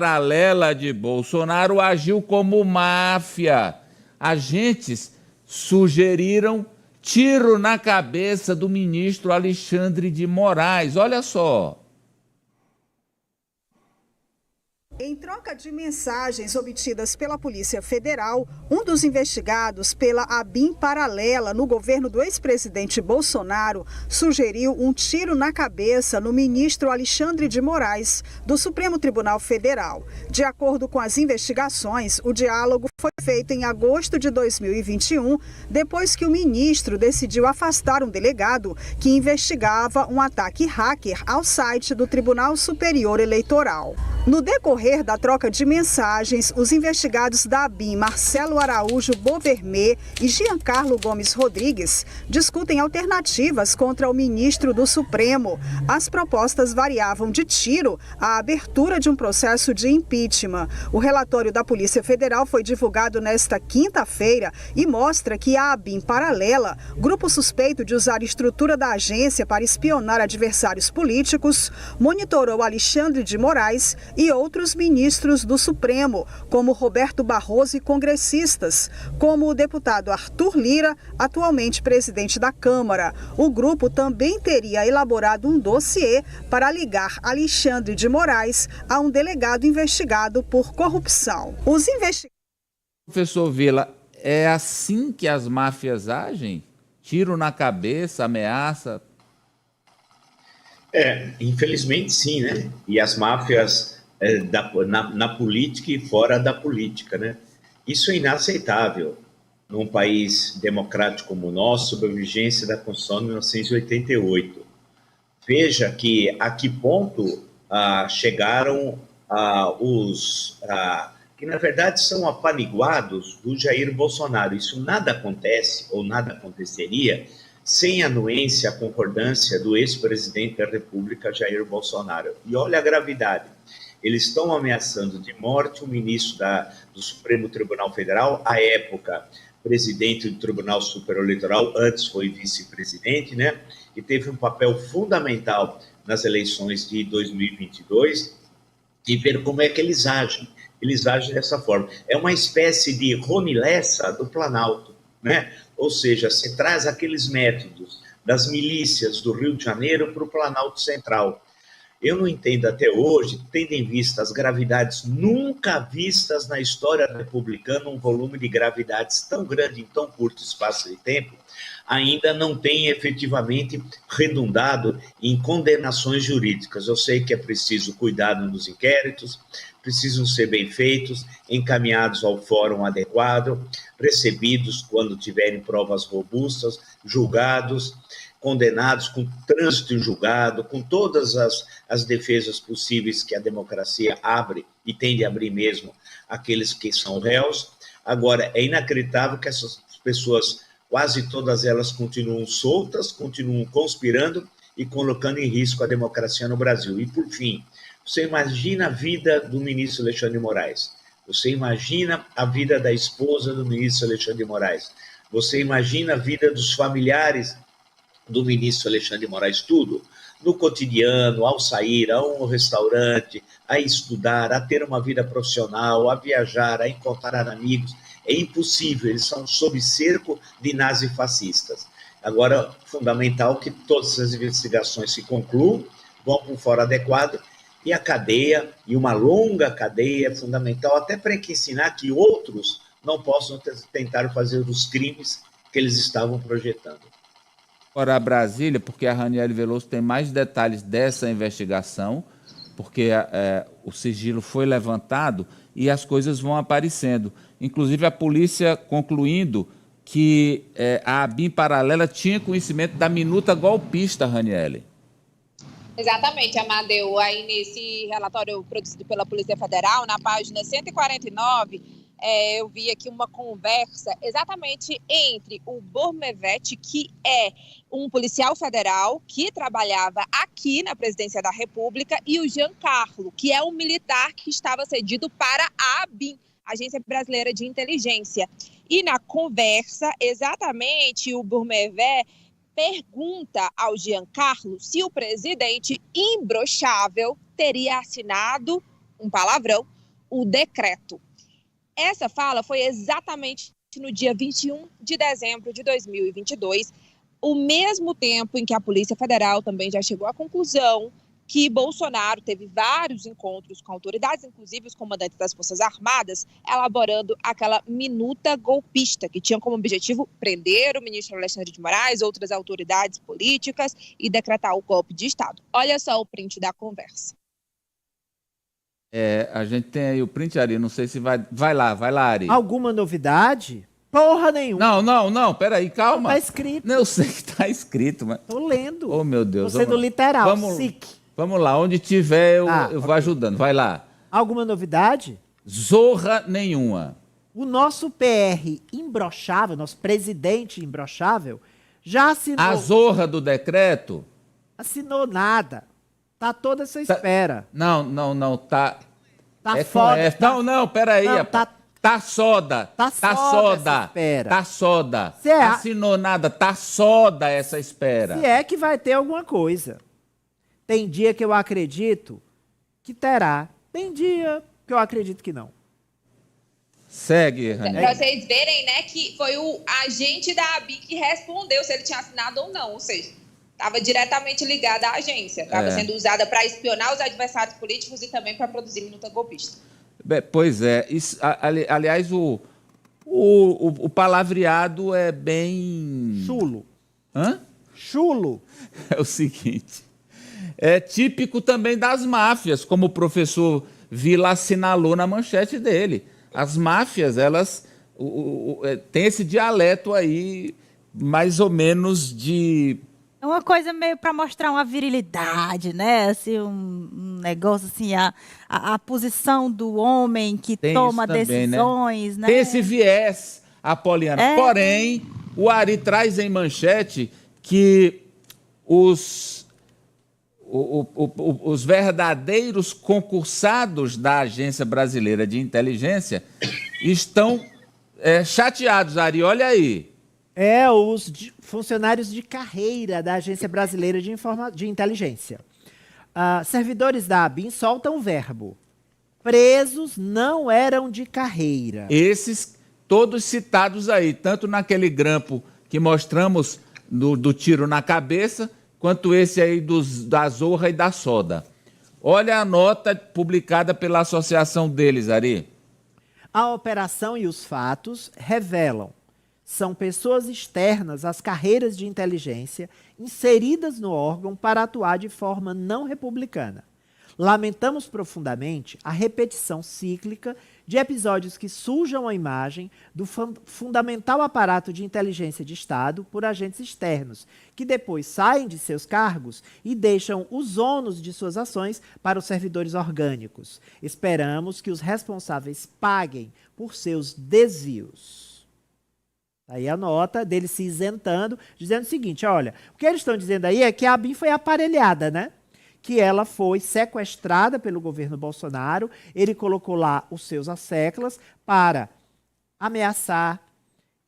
paralela de Bolsonaro agiu como máfia. Agentes sugeriram tiro na cabeça do ministro Alexandre de Moraes. Olha só. Em troca de mensagens obtidas pela Polícia Federal, um dos investigados pela ABIN paralela no governo do ex-presidente Bolsonaro sugeriu um tiro na cabeça no ministro Alexandre de Moraes, do Supremo Tribunal Federal. De acordo com as investigações, o diálogo foi feito em agosto de 2021, depois que o ministro decidiu afastar um delegado que investigava um ataque hacker ao site do Tribunal Superior Eleitoral. No decorrer da troca de mensagens, os investigados da ABIN, Marcelo Araújo Bobermé e Giancarlo Gomes Rodrigues, discutem alternativas contra o ministro do Supremo. As propostas variavam de tiro à abertura de um processo de impeachment. O relatório da Polícia Federal foi divulgado nesta quinta-feira e mostra que a ABIN paralela, grupo suspeito de usar a estrutura da agência para espionar adversários políticos, monitorou Alexandre de Moraes e outros ministros do Supremo, como Roberto Barroso e congressistas, como o deputado Arthur Lira, atualmente presidente da Câmara. O grupo também teria elaborado um dossiê para ligar Alexandre de Moraes a um delegado investigado por corrupção. Os Professor Vila, é assim que as máfias agem? Tiro na cabeça, ameaça? Infelizmente sim, né? E as máfias na política e fora da política, né? Isso é inaceitável num país democrático como o nosso, sob a vigência da Constituição de 1988. Veja a que ponto chegaram que na verdade são apaniguados do Jair Bolsonaro. Isso nada acontece ou nada aconteceria sem a anuência, a concordância do ex-presidente da República, Jair Bolsonaro. E olha a gravidade. Eles estão ameaçando de morte o ministro do Supremo Tribunal Federal, à época presidente do Tribunal Superior Eleitoral, antes foi vice-presidente, né? E teve um papel fundamental nas eleições de 2022, e ver como é que eles agem. Eles agem dessa forma. É uma espécie de Rony Lessa do Planalto, né? Ou seja, se traz aqueles métodos das milícias do Rio de Janeiro para o Planalto Central. Eu não entendo até hoje, tendo em vista as gravidades nunca vistas na história republicana, um volume de gravidades tão grande em tão curto espaço de tempo, ainda não tem efetivamente redundado em condenações jurídicas. Eu sei que é preciso cuidado nos inquéritos, precisam ser bem feitos, encaminhados ao fórum adequado, recebidos quando tiverem provas robustas, julgados, condenados com trânsito em julgado, com todas as defesas possíveis que a democracia abre e tem de abrir mesmo aqueles que são réus. Agora, é inacreditável que essas pessoas, quase todas elas, continuam soltas, continuam conspirando e colocando em risco a democracia no Brasil. E, por fim, você imagina a vida do ministro Alexandre de Moraes, você imagina a vida da esposa do ministro Alexandre de Moraes, você imagina a vida dos familiares do ministro Alexandre de Moraes, tudo, no cotidiano, ao sair, a um restaurante, a estudar, a ter uma vida profissional, a viajar, a encontrar amigos. É impossível, eles são sob cerco de nazifascistas. Agora, fundamental que todas as investigações se concluam, vão para um fórum adequado, e a cadeia, e uma longa cadeia é fundamental, até para ensinar que outros não possam tentar fazer os crimes que eles estavam projetando. Agora a Brasília, porque a Raniele Veloso tem mais detalhes dessa investigação, porque o sigilo foi levantado e as coisas vão aparecendo. Inclusive a polícia concluindo que a ABIN paralela tinha conhecimento da minuta golpista, Raniele. Exatamente, Amadeu. Aí nesse relatório produzido pela Polícia Federal, na página 149, eu vi aqui uma conversa exatamente entre o Bormevete, que é um policial federal que trabalhava aqui na Presidência da República, e o Giancarlo, que é um militar que estava cedido para a ABIN, Agência Brasileira de Inteligência. E na conversa, exatamente, o Bormevete pergunta ao Giancarlo se o presidente imbrochável teria assinado um palavrão, o decreto. Essa fala foi exatamente no dia 21 de dezembro de 2022, o mesmo tempo em que a Polícia Federal também já chegou à conclusão que Bolsonaro teve vários encontros com autoridades, inclusive os comandantes das Forças Armadas, elaborando aquela minuta golpista, que tinha como objetivo prender o ministro Alexandre de Moraes, outras autoridades políticas e decretar o golpe de Estado. Olha só o print da conversa. A gente tem aí o print, Ari, não sei se vai... Vai lá, Ari. Alguma novidade? Porra nenhuma. Não, peraí, calma. Tá escrito. Não, eu sei que tá escrito, mas... Tô lendo. Oh, meu Deus. Tô sendo literal, Vamos lá, onde tiver eu vou ajudando, vai lá. Alguma novidade? Zorra nenhuma. O nosso PR imbrochável, nosso presidente imbrochável, já assinou... A zorra do decreto? Assinou nada. Tá toda essa espera. Não, tá... Tá foda. Não, peraí. Não, tá soda. Tá soda essa espera. Tá soda. Se é... Assinou nada, tá soda essa espera. Se é que vai ter alguma coisa. Tem dia que eu acredito que terá. Tem dia que eu acredito que não. Segue, Rani. Para vocês verem, né, que foi o agente da ABIN que respondeu se ele tinha assinado ou não. Ou seja, estava diretamente ligada à agência. Estava sendo usada para espionar os adversários políticos e também para produzir minuta golpista. Pois é. Isso, aliás, o palavreado é bem... Chulo. Hã? Chulo. É o seguinte... É típico também das máfias, como o professor Vila assinalou na manchete dele. As máfias, elas têm esse dialeto aí, mais ou menos de... É uma coisa meio para mostrar uma virilidade, né? Assim, um negócio assim, a posição do homem que toma também, decisões, né? Tem esse viés, Apoliana. Porém, o Ari traz em manchete que os verdadeiros concursados da Agência Brasileira de Inteligência estão chateados, Ari, olha aí. Os funcionários de carreira da Agência Brasileira de Inteligência. Servidores da ABIN soltam o verbo. Presos não eram de carreira. Esses todos citados aí, tanto naquele grampo que mostramos do tiro na cabeça, quanto esse aí da zorra e da soda. Olha a nota publicada pela associação deles, Ari. A operação e os fatos revelam: são pessoas externas às carreiras de inteligência inseridas no órgão para atuar de forma não republicana. Lamentamos profundamente a repetição cíclica de episódios que sujam a imagem do fundamental aparato de inteligência de Estado por agentes externos, que depois saem de seus cargos e deixam os ônus de suas ações para os servidores orgânicos. Esperamos que os responsáveis paguem por seus desvios. Aí a nota dele se isentando, dizendo o seguinte: olha, o que eles estão dizendo aí é que a ABIN foi aparelhada, né? Que ela foi sequestrada pelo governo Bolsonaro, ele colocou lá os seus asseclas para ameaçar,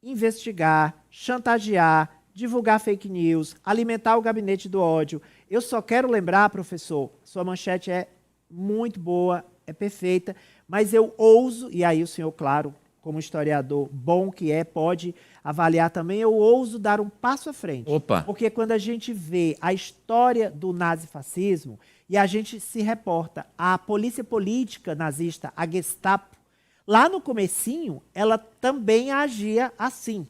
investigar, chantagear, divulgar fake news, alimentar o gabinete do ódio. Eu só quero lembrar, professor, sua manchete é muito boa, é perfeita, mas eu ouso, e aí o senhor, claro, como historiador bom que é, pode avaliar também, eu ouso dar um passo à frente. Opa. Porque quando a gente vê a história do nazifascismo e a gente se reporta à polícia política nazista, a Gestapo, lá no comecinho, ela também agia assim,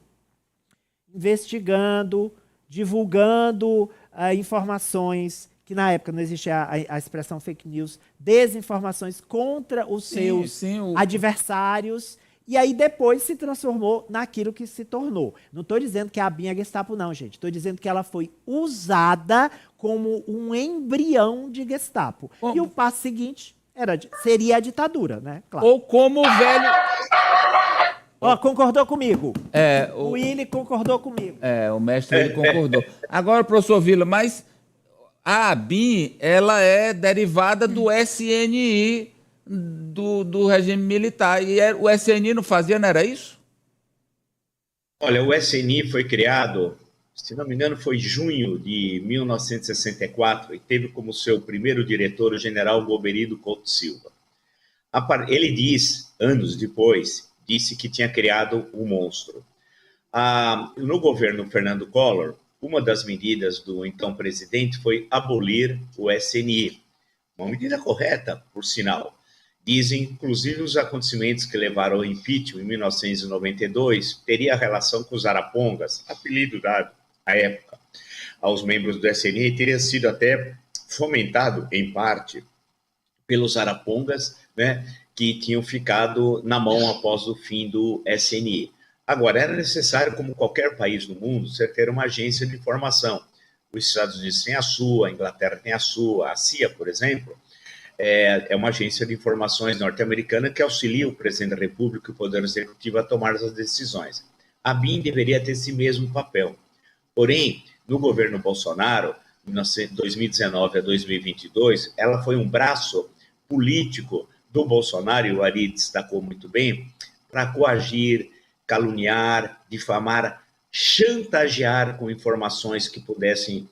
investigando, divulgando informações, que na época não existia a expressão fake news, desinformações contra os seus adversários. E aí depois se transformou naquilo que se tornou. Não estou dizendo que a ABIN é Gestapo, não, gente. Estou dizendo que ela foi usada como um embrião de Gestapo. E o passo seguinte seria a ditadura, né? Claro. Ou como o velho... Concordou comigo. O Willy concordou comigo. O mestre ele concordou. Agora, professor Vila, mas a ABIN, ela é derivada do SNI... Do regime militar. E o SNI não fazia, não era isso? Olha, o SNI foi criado, se não me engano, foi em junho de 1964 e teve como seu primeiro diretor o general Goberido Couto Silva. Ele diz, anos depois, disse que tinha criado um monstro. No governo Fernando Collor, uma das medidas do então presidente foi abolir o SNI. Uma medida correta, por sinal. Dizem, inclusive, os acontecimentos que levaram ao impeachment em 1992 teria relação com os arapongas, apelido dado à época aos membros do SNI, teria sido até fomentado, em parte, pelos arapongas, né, que tinham ficado na mão após o fim do SNI. Agora, era necessário, como qualquer país do mundo, você ter uma agência de informação. Os Estados Unidos têm a sua, a Inglaterra tem a sua, a CIA, por exemplo, é uma agência de informações norte-americana que auxilia o presidente da República e o Poder Executivo a tomar as decisões. A BIM deveria ter esse mesmo papel. Porém, no governo Bolsonaro, de 2019 a 2022, ela foi um braço político do Bolsonaro, e o Ari destacou muito bem, para coagir, caluniar, difamar, chantagear com informações que pudessem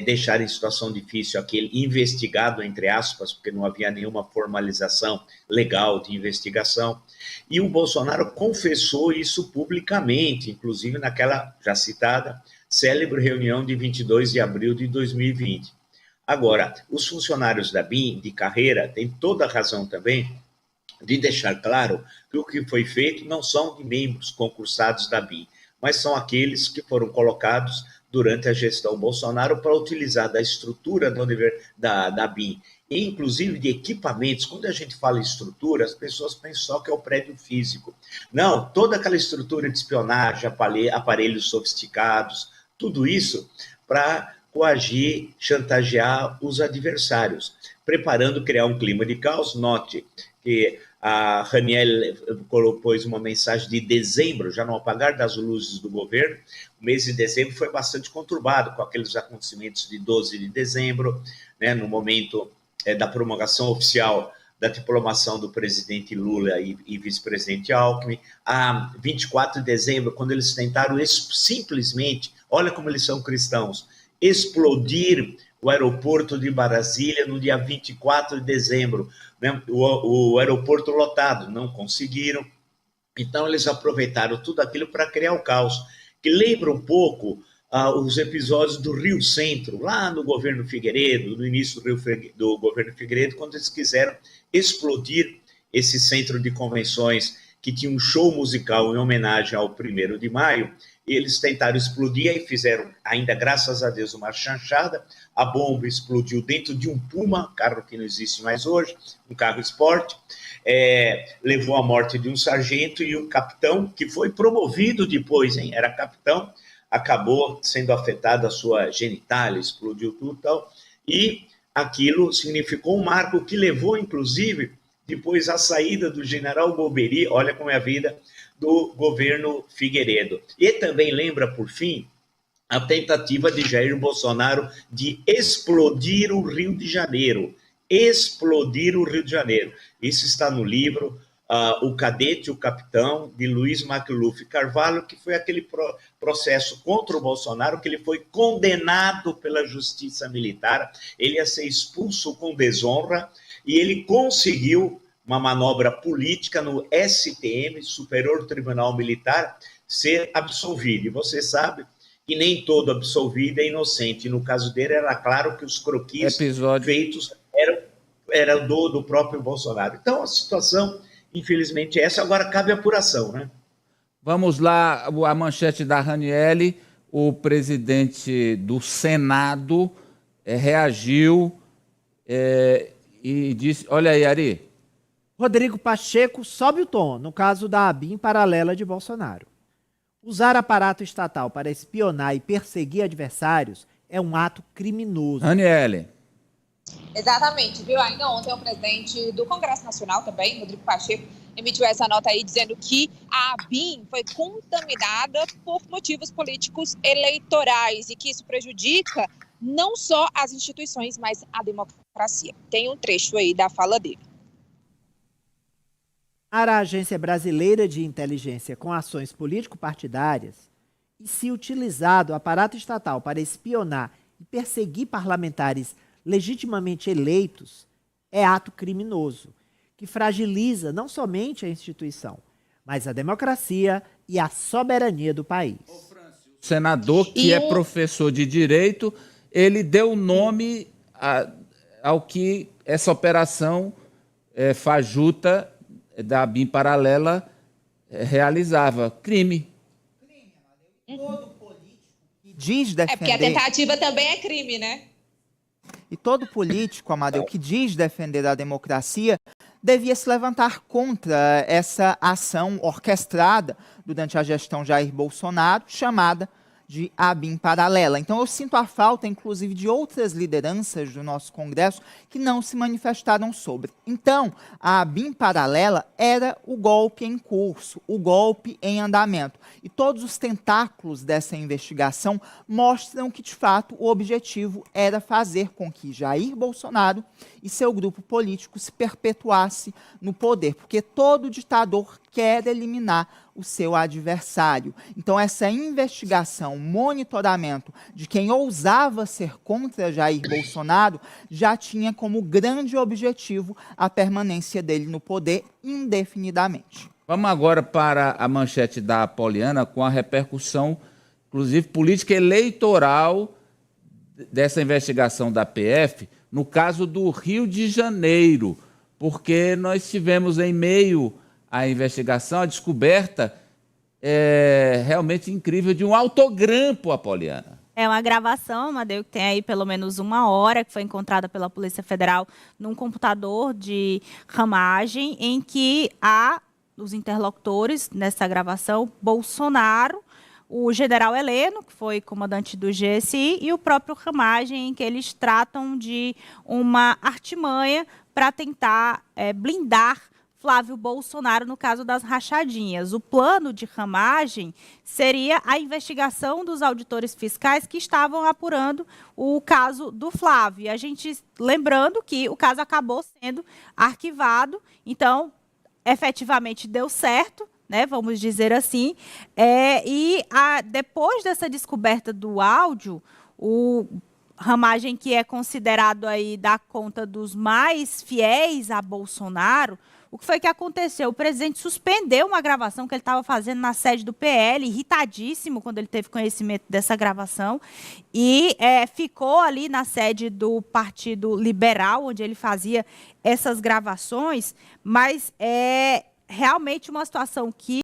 deixar em situação difícil aquele investigado, entre aspas, porque não havia nenhuma formalização legal de investigação. E o Bolsonaro confessou isso publicamente, inclusive naquela já citada célebre reunião de 22 de abril de 2020. Agora, os funcionários da BIM de carreira têm toda a razão também de deixar claro que o que foi feito não são de membros concursados da BIM, mas são aqueles que foram colocados durante a gestão Bolsonaro para utilizar da estrutura da BIM, e inclusive de equipamentos. Quando a gente fala em estrutura, as pessoas pensam só que é o prédio físico. Não, toda aquela estrutura de espionagem, aparelhos sofisticados, tudo isso para coagir, chantagear os adversários, preparando criar um clima de caos. Note que a Raniel pôs uma mensagem de dezembro, já no apagar das luzes do governo. O mês de dezembro foi bastante conturbado, com aqueles acontecimentos de 12 de dezembro, né, no momento da promulgação oficial da diplomação do presidente Lula e vice-presidente Alckmin, a 24 de dezembro, quando eles tentaram simplesmente, olha como eles são cristãos, explodir o aeroporto de Brasília no dia 24 de dezembro, né? O aeroporto lotado, não conseguiram. Então, eles aproveitaram tudo aquilo para criar o caos, que lembra um pouco os episódios do Rio Centro, lá no governo Figueiredo, no início do governo Figueiredo, quando eles quiseram explodir esse centro de convenções que tinha um show musical em homenagem ao 1º de maio. Eles tentaram explodir e fizeram, ainda graças a Deus, uma chanchada. A bomba explodiu dentro de um Puma, carro que não existe mais hoje, um carro esporte, levou à morte de um sargento, e um capitão, que foi promovido depois, era capitão, acabou sendo afetada a sua genitália, explodiu tudo e tal, e aquilo significou um marco que levou, inclusive, depois a saída do general Golbery, olha como é a vida, do governo Figueiredo. E também lembra, por fim, a tentativa de Jair Bolsonaro de explodir o Rio de Janeiro. Explodir o Rio de Janeiro. Isso está no livro O Cadete e o Capitão, de Luiz McLuff Carvalho, que foi aquele processo contra o Bolsonaro, que ele foi condenado pela justiça militar, ele ia ser expulso com desonra, e ele conseguiu uma manobra política no STM, Superior Tribunal Militar, ser absolvido. E você sabe que nem todo absolvido é inocente. No caso dele, era claro que os croquis feitos eram do próprio Bolsonaro. Então, a situação, infelizmente, é essa. Agora cabe apuração, né? Vamos lá, a manchete da Ranieri. O presidente do Senado reagiu e disse... Olha aí, Ari. Rodrigo Pacheco sobe o tom no caso da ABIN paralela de Bolsonaro. Usar aparato estatal para espionar e perseguir adversários é um ato criminoso. Ranieri. Exatamente, viu? Ainda ontem o presidente do Congresso Nacional também, Rodrigo Pacheco, emitiu essa nota aí dizendo que a ABIN foi contaminada por motivos políticos eleitorais e que isso prejudica não só as instituições, mas a democracia. Tem um trecho aí da fala dele. A Agência Brasileira de Inteligência com ações político-partidárias e, se utilizado o aparato estatal para espionar e perseguir parlamentares legitimamente eleitos, é ato criminoso, que fragiliza não somente a instituição, mas a democracia e a soberania do país. O senador, que é professor de direito, ele deu nome ao que essa operação fajuta da ABIN paralela realizava. Crime. Todo político que diz defender... porque a tentativa também é crime, né? E todo político, Amadeu, que diz defender a democracia, devia se levantar contra essa ação orquestrada durante a gestão Jair Bolsonaro, chamada de ABIN paralela. Então eu sinto a falta, inclusive, de outras lideranças do nosso Congresso que não se manifestaram sobre. Então, a ABIN paralela era o golpe em curso, o golpe em andamento. E todos os tentáculos dessa investigação mostram que, de fato, o objetivo era fazer com que Jair Bolsonaro e seu grupo político se perpetuasse no poder, porque todo ditador quer eliminar o seu adversário. Então, essa investigação, monitoramento de quem ousava ser contra Jair Bolsonaro, já tinha como grande objetivo a permanência dele no poder indefinidamente. Vamos agora para a manchete da Apoliana, com a repercussão, inclusive, política eleitoral dessa investigação da PF, no caso do Rio de Janeiro, porque nós tivemos em meio à investigação a descoberta realmente incrível de um autogrampo, Apoliana. É uma gravação, Amadeu, que tem aí pelo menos 1 hora, que foi encontrada pela Polícia Federal num computador de ramagem, em que há os interlocutores nessa gravação, Bolsonaro, o general Heleno, que foi comandante do GSI, e o próprio Ramagem, em que eles tratam de uma artimanha para tentar blindar Flávio Bolsonaro no caso das rachadinhas. O plano de Ramagem seria a investigação dos auditores fiscais que estavam apurando o caso do Flávio. E a gente, lembrando que o caso acabou sendo arquivado, então, efetivamente deu certo, né, vamos dizer assim, depois dessa descoberta do áudio, o Ramagem, que é considerado aí da conta dos mais fiéis a Bolsonaro, o que foi que aconteceu? O presidente suspendeu uma gravação que ele estava fazendo na sede do PL, irritadíssimo quando ele teve conhecimento dessa gravação, e ficou ali na sede do Partido Liberal, onde ele fazia essas gravações, mas é realmente uma situação que